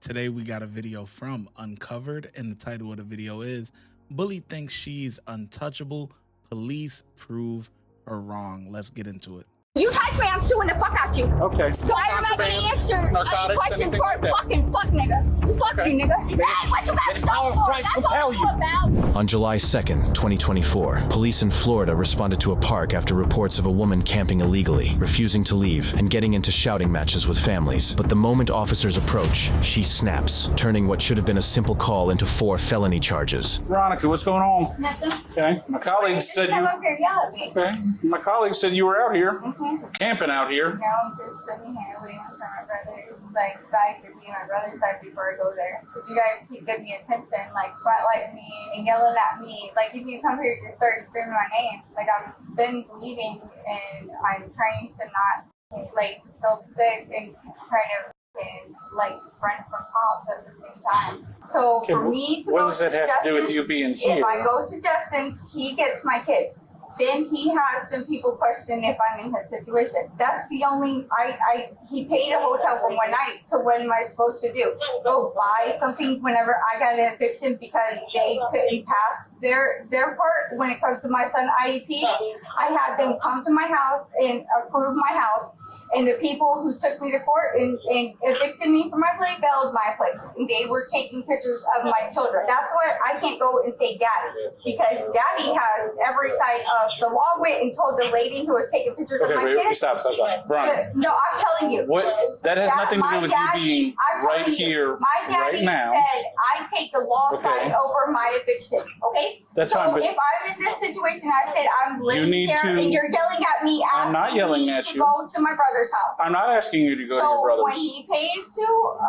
Today we got a video from Uncovered, and the title of the video is Bully Thinks She's Untouchable, Police Prove Her Wrong. Let's get into it. You touch me, I'm suing the fuck out you. Okay. So I'm not gonna answer any questions for a fucking fuck nigga. Fuck you, nigga. Hey, what you got to go for? That's what I'm about. On July 2nd, 2024, police in Florida responded to a park after reports of a woman camping illegally, refusing to leave, and getting into shouting matches with families. But the moment officers approach, she snaps, turning what should have been a simple call into 4 felony charges. Veronica, what's going on? Nothing. Okay. My colleague said you. Come up here, yell at me. Okay. My colleague said you were out here, camping out here. No, I'm just sitting here waiting for my brother's side to be my brother's side before I go there. Because you guys keep giving me attention, like spotlighting me and yelling at me. Like you can come here to start screaming my name. Like I've been bleeding and I'm trying to not like feel sick and try to like run from cops at the same time. So Okay, for me to what go does that to have to do with Justin's, you being here? if I go to Justin's, he gets my kids. Then he has some people question if I'm in his situation. That's the only, he paid a hotel for one night, so what am I supposed to do? Go buy something whenever I got an eviction because they couldn't pass their part when it comes to my son IEP? I had them come to my house and approve my house. And the people who took me to court and evicted me from my place held my place. And they were taking pictures of my children. That's why I can't go and say daddy. Because daddy has every side of the law. Went and told the lady who was taking pictures of my kids. Stop. Veronica. No, I'm telling you. What? That has nothing to do with you being right here, my daddy right now. said I take the law side over my eviction. Okay? That's so fine, but if I'm in this situation, I said I'm living need here to- and you're yelling at me, I'm not yelling at to you. go to my brother's house. I'm not asking you to go to So your brother's. when he pays to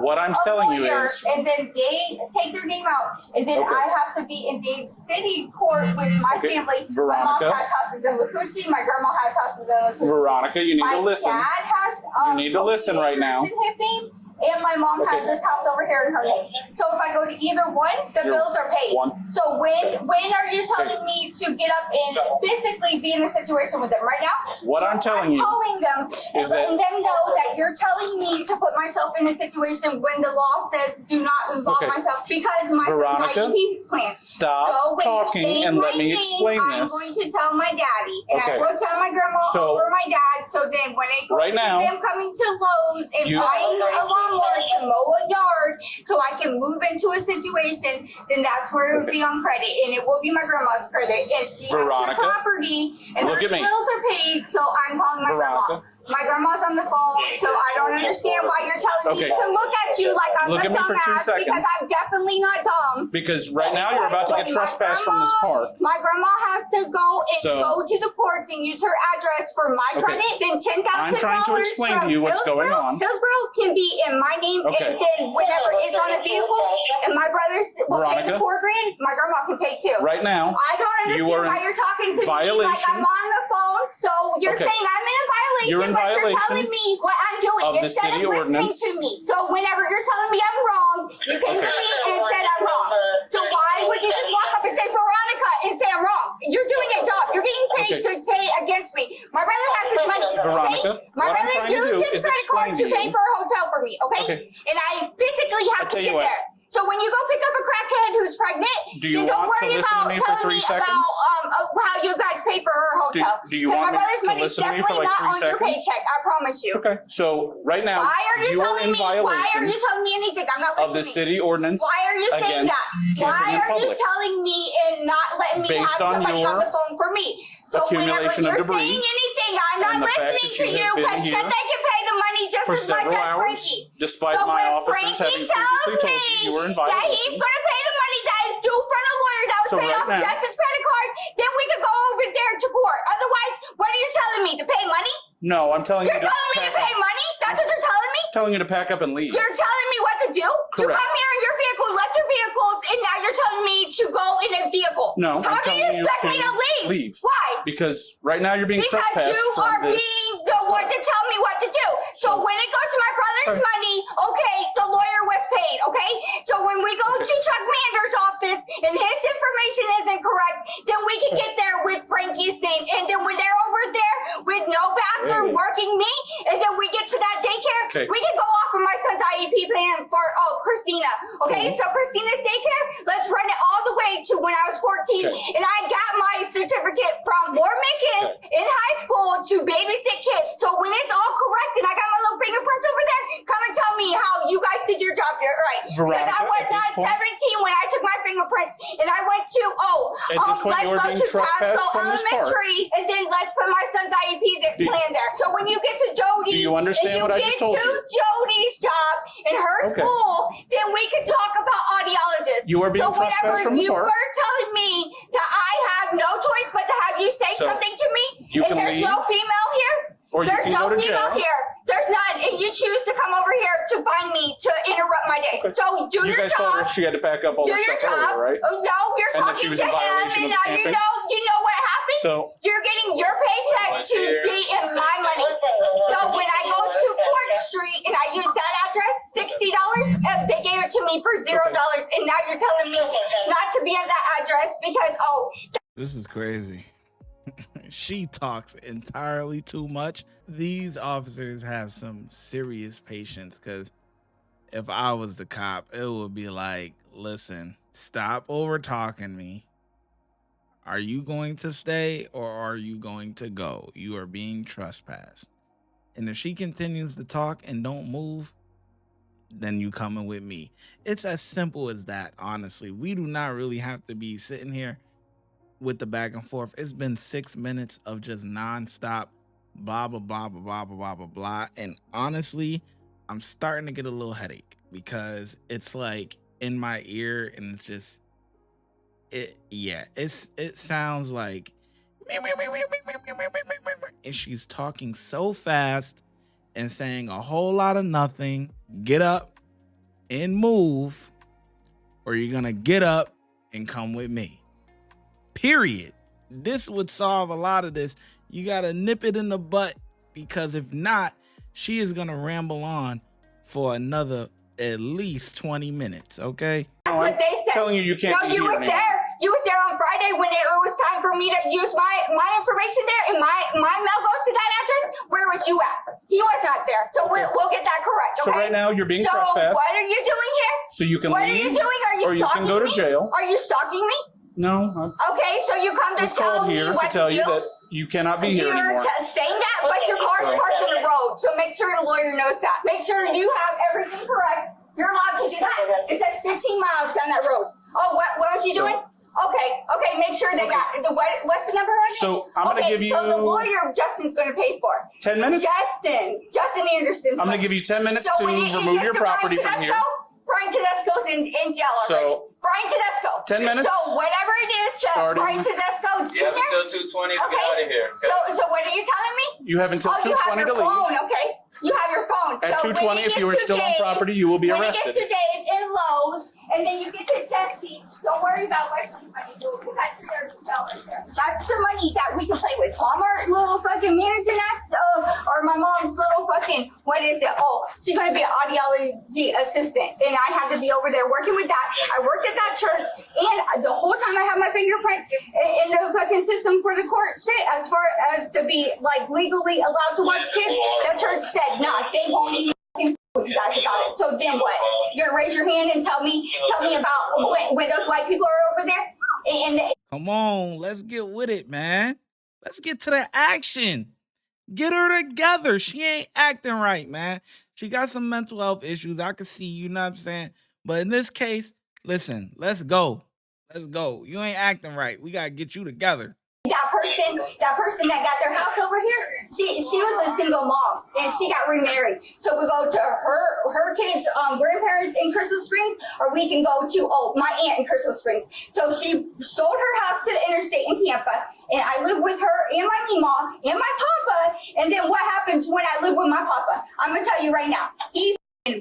What I'm a telling you lawyer, is, and then they take their name out, and then Okay. I have to be in Dade City court with my Okay, family. Veronica. My mom has houses in Lacucci. My grandma has houses in Lacucci. Veronica, you need My to listen. dad has You need to listen right now. in his name, and my mom has this house over here in her name. So if I go to either one, the You're bills are paid. one. So when are you telling me to get up and physically be in a situation with them right now? What I'm telling you calling them and is that- letting them know that you're telling me to put myself in a situation when the law says do not involve Okay. myself because my Veronica, son's IEP plan. stop So when you talking say and let my me name, explain I'm this. going to tell my daddy, and Okay. I will tell my grandma So- over my dad. So then when it goes Right to now, them coming to Lowe's and you- buying a lawnmower to mow a yard, so I can move into a situation, then that's where it would be on credit, and it will be my grandma's credit, and she Veronica, has her property, and look her at me. bills are paid. So I'm calling my Veronica. grandma. My grandma's on the phone, so I don't understand why you're telling me Okay. to look at you like I'm Look a at me for 2 dumbass seconds. because I'm definitely not dumb. Because right now you're about to get When trespassed from this park. My grandma has to go and So- go to the courts and use her address for my Okay. credit. Then $10,000. I'm trying to explain to you what's going on. Hillsborough can be in my name, Okay. and then whenever it's on a vehicle, and my brothers will pay Veronica. the $4,000, my grandma can pay too. Right now, I don't understand you are in why you're talking to me like violation. I'm on the phone. So you're Okay. saying I'm in a violation, You're in but you're violation telling me what I'm doing of the instead city of listening ordinance. to me. So whenever you're telling me I'm wrong, you came to me and said I'm wrong. So why would you just walk up and say Veronica and say I'm wrong? You're doing a job. You're getting paid Okay. to say against me. My brother has his money. Veronica, okay? My what I'm brother trying to do used his is credit card explain to to pay you. for a hotel for me. Okay? And I physically have I to tell you get what. there. So when you go pick up a crackhead who's pregnant, Do you then don't want to worry listen to about me for telling 3 me seconds? about how you guys pay for her hotel. Do you 'Cause want my me brother's to money's listen to me for definitely like not 3 on your seconds? paycheck. I promise you. Okay, so right now Why are you are telling in me? Why are violation you telling me anything? I'm not listening. of the city ordinance Why are you saying against that? camping Why in are you public. telling me and not letting me Based have on somebody your on the phone for me? So whenever accumulation of you're debris saying anything, I'm and not the fact listening that to you you have been because here they can pay the money just for as much several as hours, Frankie. despite so my when officers Frankie having tells previously told you were in that violation. he's going to pay the money that is due from the lawyer that was So paid right off now- Justin's credit card, then we could go over there to court. Otherwise, what are you telling me? To pay money? No, I'm telling You're you to telling me to pack pay up. money? That's what you're telling me? Telling you to pack up and leave. You're telling me what to do? You Correct. come here in your vehicle, left your vehicles, and now you're telling me to go in a vehicle. No, How I'm do telling you you expect to me to leave? leave. Why? Because right now you're being Because trespassed you from are this. being the one to tell me what to do. So when it goes to my brother's money, okay, the lawyer was paid, okay? So when we go to Chuck Mander's office and his information isn't correct, then we can get there with Frankie's name. And then when they're over there with no bathroom working me, and then we get to that daycare, Okay. we can go off of my son's IEP plan for, Christy Okay, so Christina's daycare, let's run it all the way to when I was 14, and I got my certificate from Mormon kids in high school to babysit kids. So when it's all correct and I got my little fingerprints over there, come and tell me how you guys did your job here, right? Because I was not 17 when I took my fingerprints, and I went to let's go to Pasco Elementary, and then let's put my son's IEP plan there. So when you get to Jody, do you understand what I just told you? Jody's job in her school, then we can talk about audiologists. You are being trespassed from the park. You were telling me that I have no choice but to have you say something to me, and there's no female here. Or you can go to jail. Here. There's none, and you choose to come over here to find me to interrupt my day. Okay. So do your job. You guys told her she had to pack up all the stuff earlier, right? Oh, no, you're talking to him, and now you know what happened? So you're getting your paycheck to be in my money. So when I go to 4th Street and I use that address, $60, they gave it to me for $0, and now you're telling me not to be at that address because, This is crazy. She talks entirely too much. These officers have some serious patience, because if I was the cop, it would be like, listen, stop over talking me. Are you going to stay or are you going to go? You are being trespassed. And if she continues to talk and don't move, then you coming with me. It's as simple as that, honestly. We do not really have to be sitting here with the back and forth. It's been 6 minutes of just nonstop blah blah blah blah blah blah blah blah. And honestly, I'm starting to get a little headache because it's like in my ear, and it's just it sounds like, and she's talking so fast and saying a whole lot of nothing. Get up and move, or you're gonna get up and come with me. Period. This would solve a lot of this. You gotta nip it in the butt, because if not, she is gonna ramble on for another at least 20 minutes. Okay. That's what they said. Telling you can't. No, you was there. You was there on Friday when it was time for me to use my information there, and my mail goes to that address. Where was you at? He was not there. So we'll get that correct. Okay? So right now you're being trespassed. So what are you doing here? So you can leave. What are you doing? Are you or stalking you can go to me? jail. Are you stalking me? No. Okay, so you come to tell me what to do. You that you cannot be here anymore. You're saying that, but your car's parked in the road. So make sure the lawyer knows that. Make sure you have everything correct. You're allowed to do that. It says 15 miles down that road. Oh, what was you doing? Okay, make sure they got it. What's the number on it? So I'm going to give you... So the lawyer, Justin's going to pay for it. 10 minutes? Justin Anderson. I'm going to give you 10 minutes to remove your property from here. Brian Tedesco's in jail already. So, Brian Tedesco. 10 minutes? So whatever it is, Brian Tedesco. You have until 2:20 to get out of here. Okay? So what are you telling me? You have until 2:20 to leave. You have your phone, okay? You have your phone. At 2:20, if you are still on property, you will be arrested. When it gets to Dave in Lowe's, and then you get to Jesse, don't worry about what somebody do. That's right there. That's the money that we can play with. Walmart little fucking managing that or my mom's little fucking, what is it? Oh, she's going to be an audiology assistant. And I had to be over there working with that. I worked at that church, and the whole time I had my fingerprints in the fucking system for the court shit, as far as to be like legally allowed to watch kids. That church said, nah, they won't even you guys got it. So then what? You're gonna raise your hand and tell me about when those white people are over there? And come on, let's get with it, man. Let's get to the action. Get her together. She ain't acting right, man. She got some mental health issues. I can see, you know what I'm saying? But in this case, listen, let's go. Let's go. You ain't acting right. We gotta get you together. That person that got their house over here, she was a single mom, and she got remarried. So we go to her kids' grandparents in Crystal Springs, or we can go to my aunt in Crystal Springs. So she sold her house to the interstate in Tampa, and I live with her and my mama and my papa. And then what happens when I live with my papa? I'm gonna tell you right now. He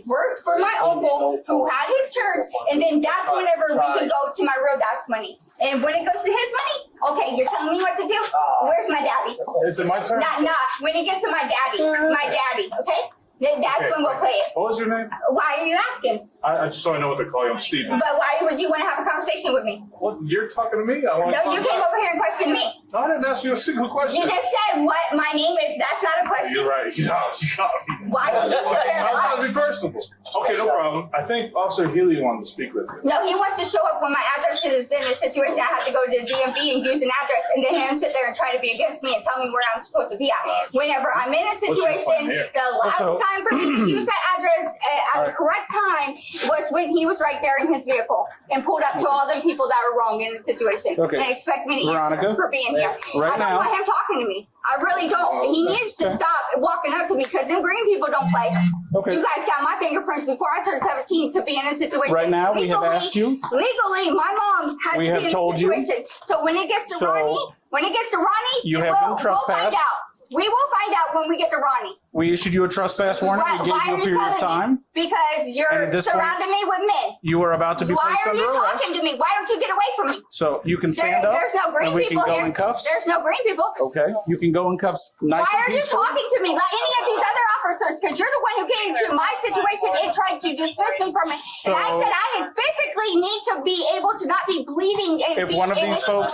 worked for my uncle who had his church, and then that's whenever we could go to my real dad's money. And when it goes to his money, okay, you're telling me what to do? Where's my daddy? Is it my turn? Nah, when it gets to my daddy, okay? That's when we'll play it. What was your name? Why are you asking? I just so I know what to call you. I'm Steven. But why would you want to have a conversation with me? Well, you're talking to me. No, you came over here and questioned me. I didn't ask you a single question. You just said what my name is. That's not a question. You're right. No, she got me. Why would you sit there and I'm lie? trying to be personable. Okay, no problem. I think Officer Healy wanted to speak with you. No, he wants to show up when my address is in a situation. I have to go to the DMV and use an address, and then him sit there and try to be against me and tell me where I'm supposed to be at. Whenever I'm in a situation, the last time for me to use that address at the correct time was when he was right there in his vehicle and pulled up to all the people that were wrong in the situation and expect me to answer for being here. I don't want him talking to me. I really don't. He needs to stop walking up to me because them green people don't play. You guys got my fingerprints before I turned 17 to be in a situation. Right now, we have asked you. Legally, my mom had to be in a situation. So when it gets to Ronnie, you have been trespassed. We'll find out. We will find out when we get to Ronnie. We issued you a trespass warrant. We gave you a period of time. Because you're surrounding me with men. You are about to be placed under arrest. Why are you talking to me? Why don't you get away from me? So you can stand up. There's no green and we people can go here. in cuffs. There's no green people. Okay, you can go in cuffs. Nice Why and are you peaceful. talking to me like any of these other officers? Because you're the one who came to my situation and tried to dismiss me from it. And I said I physically need to be able to not be bleeding. If one of these folks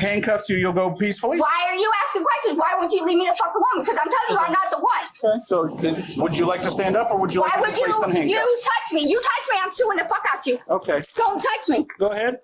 handcuffs you, you'll go peacefully. Why are you asking questions? Why won't you leave me the fuck alone? Because I'm telling you, I'm not the one. Okay. So would you like to stand up or would you like to be placed in handcuffs? You touch me. You touch me, I'm suing the fuck out you. Okay. Don't touch me. Go ahead.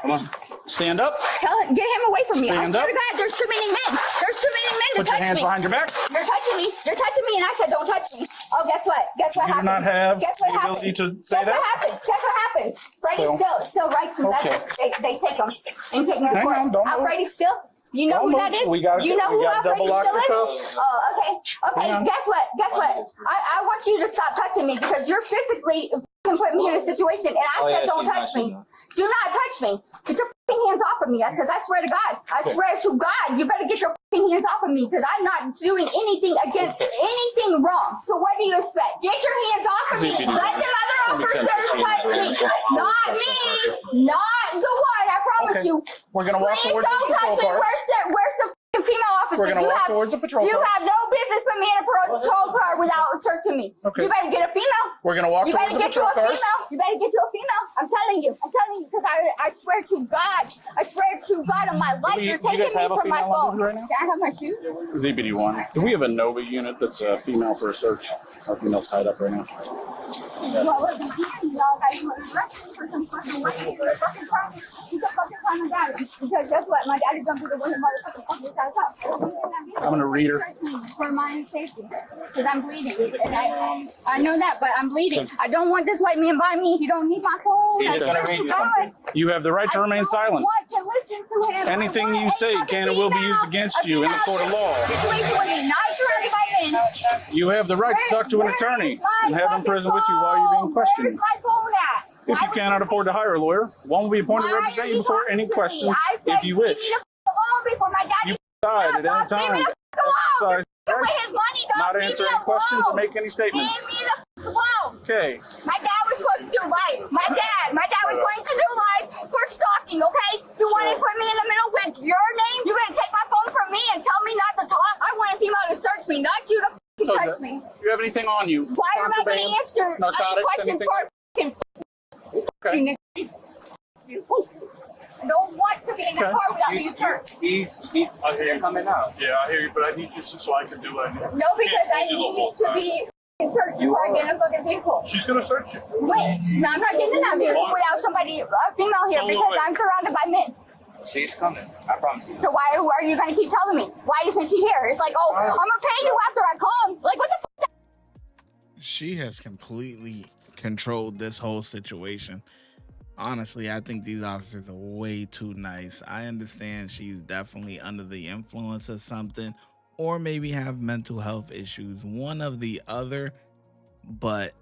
Come on. Stand up. Get him away from me. Stand I swear up. to God, there's too many men. There's too many men to Put your touch hands me. behind your back. You're touching me. You're touching me, and I said, don't touch me. Oh, guess what? Guess what You do happens? not have Guess what the ability happens? to say Guess that? what happens? Guess what happens? Freddie still writes me Okay. letters. They take them and take me to Hang court. on, don't move. Freddie still? You know who that is? We got you know who double lock the Freddie cuffs. still is? Oh, okay. Okay, guess what? Guess what? I want you to stop touching me because you're physically putting me in a situation, and I said don't touch me. Do not touch me. Get your hands off of me, because I swear to God, I swear to God, you better get your hands off of me, because I'm not doing anything against anything wrong. So what do you expect? Get your hands off of me. Let them other officers touch me. Not me. Not the one, I promise you. We're going to walk Please towards the don't touch patrol me. car. Where's the female officer? We're going to walk towards the patrol car. You have no business putting me in a patrol car without searching me. Okay. You better get a female. We're going to walk towards the patrol cars. You better get you a female. I'm telling you, because I swear to God, on my life, you're taking me from my phone. Right now? Can I have my shoes? ZBD1. Do we have a Nova unit that's a female for a search? Our female's tied up right now. Well, if you can, y'all guys want to arrest me for some fucking way. Fucking crime. He's a fucking crime of daddy. Because guess what? My daddy's gonna be the one who motherfucking fucked this guy up. I'm gonna read her. For my safety. Because I'm bleeding. And I know that, but I'm bleeding. I don't want this white man by me. He don't need my phone. He's gonna read you something. You have the right to remain silent. I don't want to listen to him. Anything you say can and will be used against you in the court of law. Situation with me, not surrounded by men. You have the right to talk to an attorney and have him present with you while you're being questioned. Where's my phone at? If you cannot afford to hire a lawyer, one will be appointed to represent you before any questions if you wish. You decide at any time. Sorry. Not answer any questions or make any statements. Leave me the alone. Okay. My dad was supposed to do life. My dad was going to do life for stalking, okay? You want to put me in the middle with your name? You're going to take my phone from me and tell me not to talk? I want a female to search me, not you to touch me. Do you have anything on you? Why am I going to answer any question for Okay. I don't want to be in the car without being searched. He's okay, coming out. Yeah, I hear you, but I need you so I can do what I need. No, because I need to be searched before I get in a fucking vehicle. She's gonna search you. Wait, no, I'm not getting in that vehicle without somebody, a female here, because I'm surrounded by men. She's coming. I promise you. So why are you gonna keep telling me? Why isn't she here? It's like, oh, I'm gonna pay you after I come. Like, what the fuck? She has completely controlled this whole situation. Honestly, I think these officers are way too nice. I understand she's definitely under the influence of something, or maybe have mental health issues, one of the other. But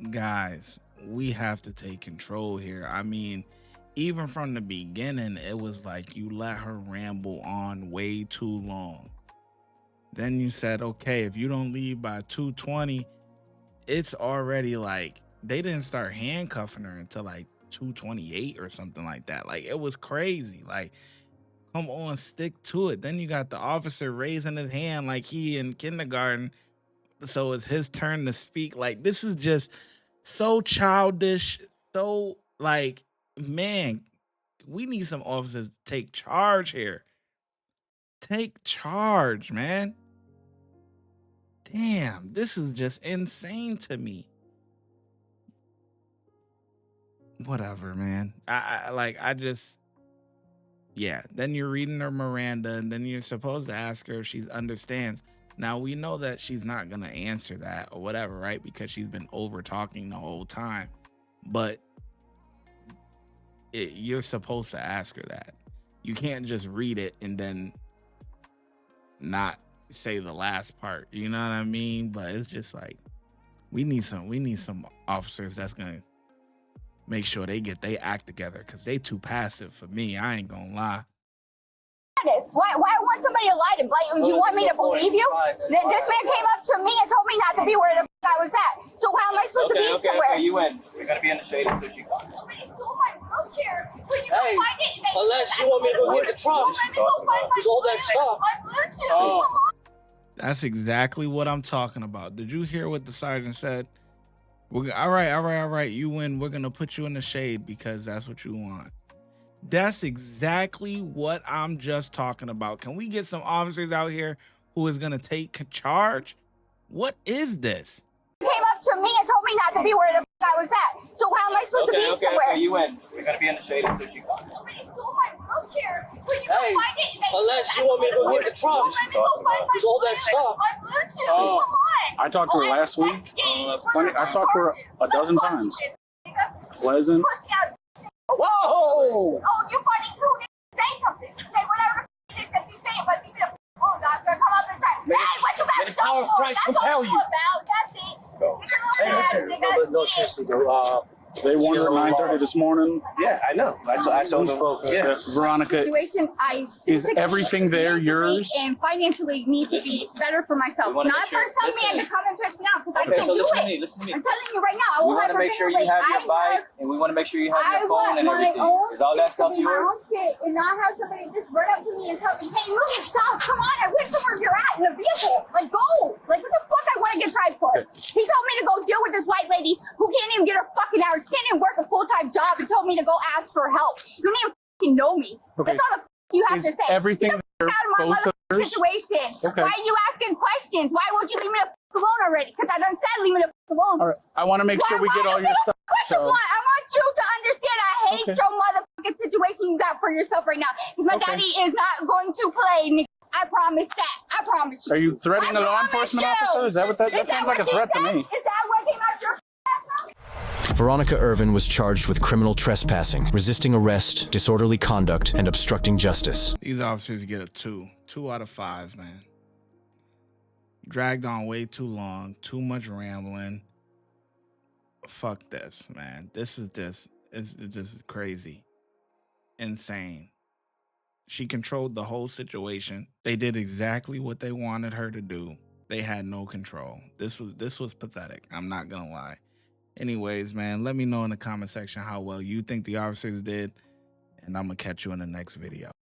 guys, we have to take control here. I mean, even from the beginning, it was like you let her ramble on way too long. Then you said, okay, if you don't leave by 2:20, it's already like they didn't start handcuffing her until like 2:28 or something like that. Like, it was crazy. Like, come on, stick to it. Then you got the officer raising his hand like he in kindergarten, so it's his turn to speak. Like, this is just so childish. So, like, man, we need some officers to take charge here. Take charge, man. Damn, this is just insane to me. Whatever, man. Yeah. Then you're reading her Miranda, and then you're supposed to ask her if she understands. Now we know that she's not gonna answer that or whatever, right? Because she's been over talking the whole time. But you're supposed to ask her that. You can't just read it and then not say the last part. You know what I mean? But it's just like we need some officers that's gonna make sure they get their act together, because they too passive for me. I ain't gonna lie. Why want somebody to lie to me? You want me to believe you? This man came up to me and told me not to be where the I was at. So how am I supposed to be somewhere? Okay, you win. You're gonna be in the shade until she comes. Somebody stole my wheelchair. Hey, unless you want me to go get the trunk, because all that stuff. Oh. That's exactly what I'm talking about. Did you hear what the sergeant said? All right. You win. We're going to put you in the shade because that's what you want. That's exactly what I'm just talking about. Can we get some officers out here who is going to take charge? What is this? Came up to me and told me not to be where the I was at. So how am I supposed to be somewhere? Okay, you win. You're going to be in the shade until she comes. Somebody stole my wheelchair. Hey, unless you want me to go get the trunk, because all that stuff. Oh, I talked to her last week. I talked to her a dozen times. Pleasant. Whoa! Oh, you funny too. Say something. Say whatever it is that you say, but leave it alone, doctor. Come up and say, hey, what you got May the power of Christ compel you. That's it. No, seriously, though. They warned her at 9:30 this morning. Yeah, I know. That's what I told them. Yeah. Veronica, Situation, I is everything there yours? and financially need to be better for myself. wanna Not make sure- for some man to come and twist me out because I Okay, can't so do listen to it. me. Listen to me. I'm telling you right now, I We will want to make sure you have your bike, and we want to make sure you have I your phone want and my everything. own Is all that shit to stuff be my yours? own shit and not have somebody just run up to me and tell me, hey, move your stuff. Come on, I went to where you're at in the vehicle. Like, go. Like, what the fuck I want to get tried for? He told me to go deal with this white lady who can't even get her fucking hours, can't even work a full-time job, and told me to go ask for help. You don't even fucking know me. Okay. That's all the you have Is to say. everything Get the there, fuck out of my both of motherfucking yours? situation. Okay. Why are you asking questions? Why won't you leave me the fuck alone already? Because I done said leave me the fuck alone. All right. I want to make sure we get all your stuff. What you So, want? I want you to understand I hate Okay. your motherfucking situation you got for yourself right now. Because my Okay. daddy is not going to play, nigga. I promise that. I promise you. are you threatening a law enforcement officer? Is that what that sounds like a threat to me? Is that what came out your mouth? Veronica Irvin was charged with criminal trespassing, resisting arrest, disorderly conduct, and obstructing justice. These officers get a 2 out of 5, man. Dragged on way too long, too much rambling. Fuck this, man. This is just crazy. Insane. She controlled the whole situation. They did exactly what they wanted her to do. They had no control. This was pathetic. I'm not gonna lie. Anyways, man, let me know in the comment section how well you think the officers did, and I'm gonna catch you in the next video.